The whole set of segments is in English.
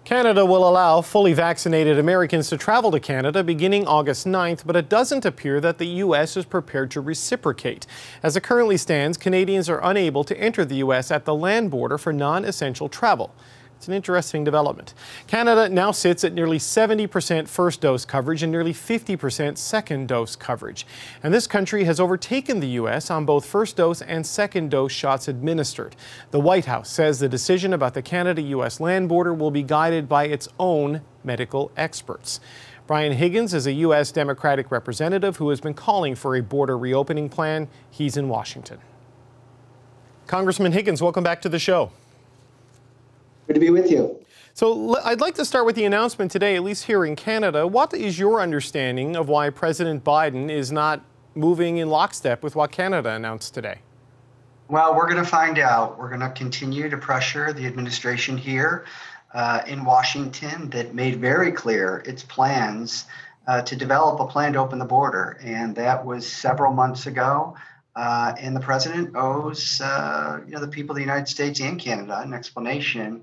Canada will allow fully vaccinated Americans to travel to Canada beginning August 9th, but it doesn't appear that the U.S. is prepared to reciprocate. As it currently stands, Canadians are unable to enter the U.S. at the land border for non-essential travel. It's an interesting development. Canada now sits at nearly 70% first dose coverage and nearly 50% second dose coverage. And this country has overtaken the U.S. on both first dose and second dose shots administered. The White House says the decision about the Canada-U.S. land border will be guided by its own medical experts. Brian Higgins is a U.S. Democratic representative who has been calling for a border reopening plan. He's in Washington. Congressman Higgins, welcome back to the show. Good to be with you. So I'd like to start with the announcement today, at least here in Canada. What is your understanding of why President Biden is not moving in lockstep with what Canada announced today? Well, we're going to find out. We're going to continue to pressure the administration here in Washington that made very clear its plans to develop a plan to open the border. And that was several months ago. And the president owes, the people of the United States and Canada an explanation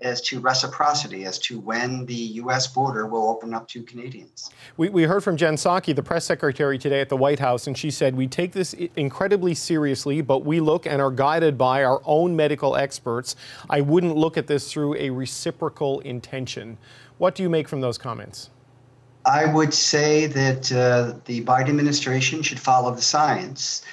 as to reciprocity, as to when the U.S. border will open up to Canadians. We heard from Jen Psaki, the press secretary, today at the White House, and she said, "We take this incredibly seriously, but we look and are guided by our own medical experts. I wouldn't look at this through a reciprocal intention." What do you make from those comments? I would say that the Biden administration should follow the science.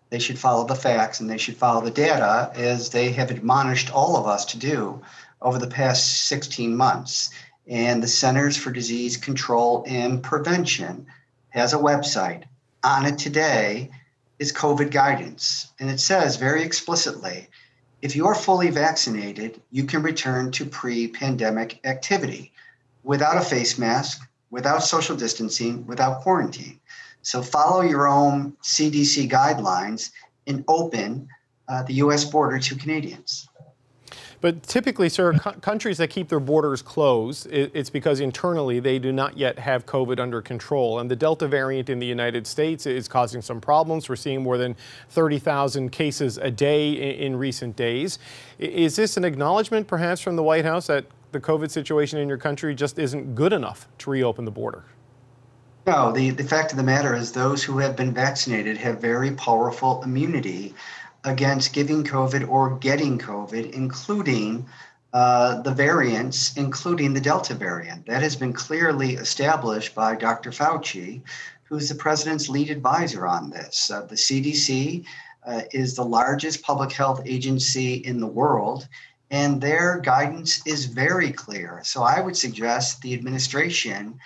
They should follow the facts, and they should follow the data, as they have admonished all of us to do over the past 16 months. And the Centers for Disease Control and Prevention has a website. On it today is COVID guidance. And it says very explicitly, if you are fully vaccinated, you can return to pre-pandemic activity without a face mask, without social distancing, without quarantine. So follow your own CDC guidelines and open the U.S. border to Canadians. But typically, sir, countries that keep their borders closed, it's because internally they do not yet have COVID under control. And the Delta variant in the United States is causing some problems. We're seeing more than 30,000 cases a day in recent days. Is this an acknowledgement, perhaps, from the White House that the COVID situation in your country just isn't good enough to reopen the border? No, the fact of the matter is those who have been vaccinated have very powerful immunity against giving COVID or getting COVID, including the variants, including the Delta variant. That has been clearly established by Dr. Fauci, who's the president's lead advisor on this. The CDC is the largest public health agency in the world, and their guidance is very clear. So I would suggest the administration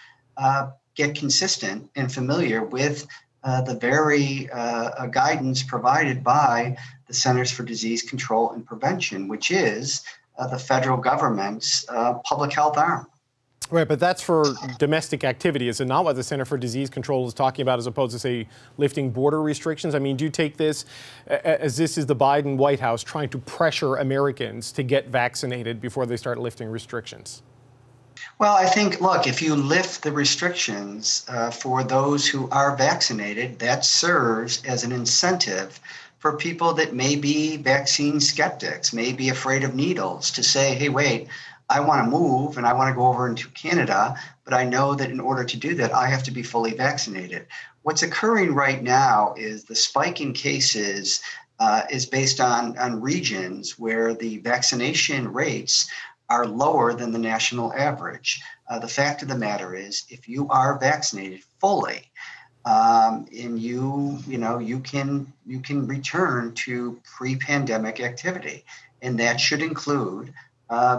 get consistent and familiar with the very guidance provided by the Centers for Disease Control and Prevention, which is the federal government's public health arm. Right, but that's for domestic activity. Is it not what the Center for Disease Control is talking about as opposed to, say, lifting border restrictions? I mean, do you take this as this is the Biden White House trying to pressure Americans to get vaccinated before they start lifting restrictions? Well, I think, look, if you lift the restrictions for those who are vaccinated, that serves as an incentive for people that may be vaccine skeptics, may be afraid of needles, to say, hey, wait, I want to move and I want to go over into Canada, but I know that in order to do that, I have to be fully vaccinated. What's occurring right now is the spike in cases is based on regions where the vaccination rates are lower than the national average. The fact of the matter is, if you are vaccinated fully, and you can return to pre-pandemic activity, and that should include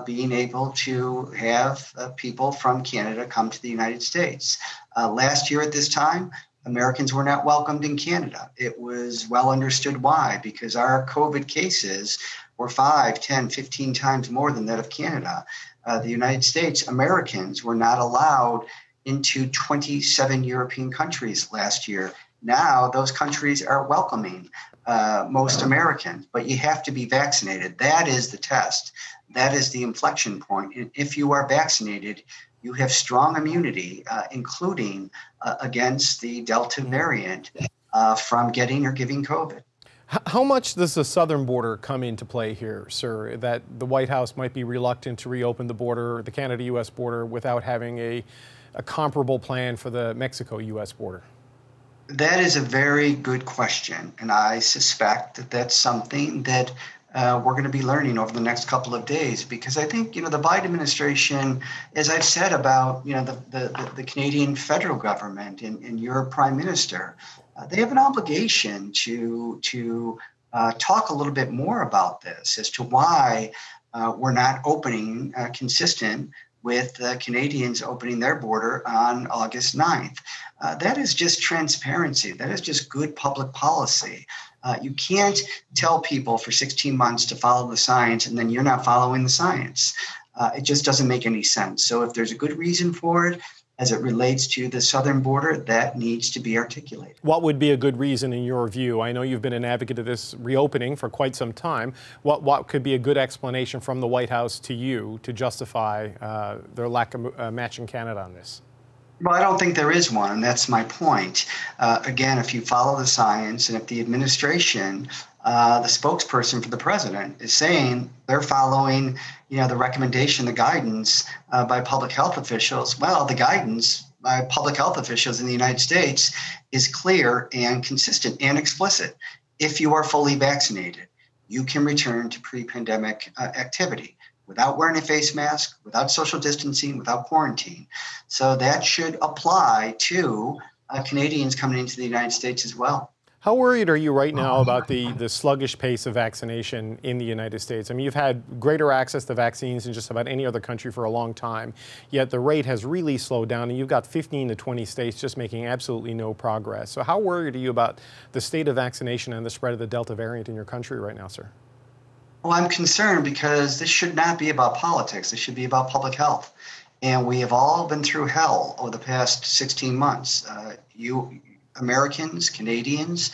being able to have people from Canada come to the United States. Last year at this time, Americans were not welcomed in Canada. It was well understood why, because our COVID cases were 5, 10, 15 times more than that of Canada. The United States, Americans were not allowed into 27 European countries last year. Now those countries are welcoming most Americans, but you have to be vaccinated. That is the test. That is the inflection point. And if you are vaccinated, you have strong immunity, including against the Delta variant from getting or giving COVID. How much does the southern border come into play here, sir, that the White House might be reluctant to reopen the border, the Canada-U.S. border, without having a comparable plan for the Mexico-U.S. border? That is a very good question, and I suspect that that's something that we're going to be learning over the next couple of days, because I think, the Biden administration, as I've said about, the Canadian federal government and your prime minister, they have an obligation to talk a little bit more about this as to why we're not opening consistent with Canadians opening their border on August 9th. That is just transparency. That is just good public policy. You can't tell people for 16 months to follow the science and then you're not following the science. It just doesn't make any sense. So if there's a good reason for it, as it relates to the southern border, that needs to be articulated. What would be a good reason in your view? I know you've been an advocate of this reopening for quite some time. What could be a good explanation from the White House to you to justify their lack of matching Canada on this? Well, I don't think there is one, and that's my point. Again, if you follow the science and if the administration, the spokesperson for the president is saying they're following, the recommendation, the guidance by public health officials, well, the guidance by public health officials in the United States is clear and consistent and explicit. If you are fully vaccinated, you can return to pre-pandemic activity without wearing a face mask, without social distancing, without quarantine. So that should apply to Canadians coming into the United States as well. How worried are you right now about the sluggish pace of vaccination in the United States? I mean, you've had greater access to vaccines than just about any other country for a long time, yet the rate has really slowed down, and you've got 15 to 20 states just making absolutely no progress. So how worried are you about the state of vaccination and the spread of the Delta variant in your country right now, sir? Well, I'm concerned because this should not be about politics. This should be about public health. And we have all been through hell over the past 16 months. Americans, Canadians,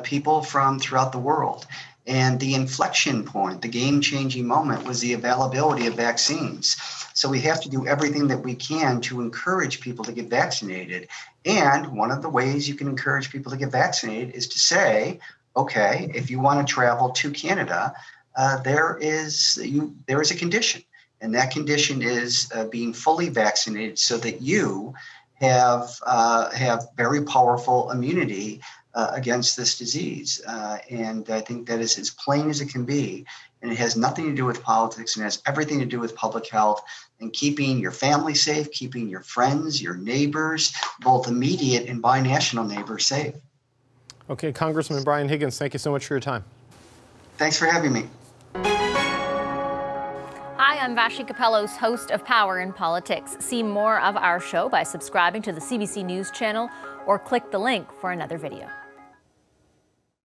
people from throughout the world. And the inflection point, the game-changing moment, was the availability of vaccines. So we have to do everything that we can to encourage people to get vaccinated. And one of the ways you can encourage people to get vaccinated is to say, okay, if you want to travel to Canada, there is a condition. And that condition is being fully vaccinated so that you have very powerful immunity against this disease. And I think that is as plain as it can be. And it has nothing to do with politics, and it has everything to do with public health and keeping your family safe, keeping your friends, your neighbors, both immediate and binational neighbors, safe. Okay, Congressman Brian Higgins, thank you so much for your time. Thanks for having me. Hi, I'm Vashi Capellos, host of Power in Politics. See more of our show by subscribing to the CBC News channel or click the link for another video.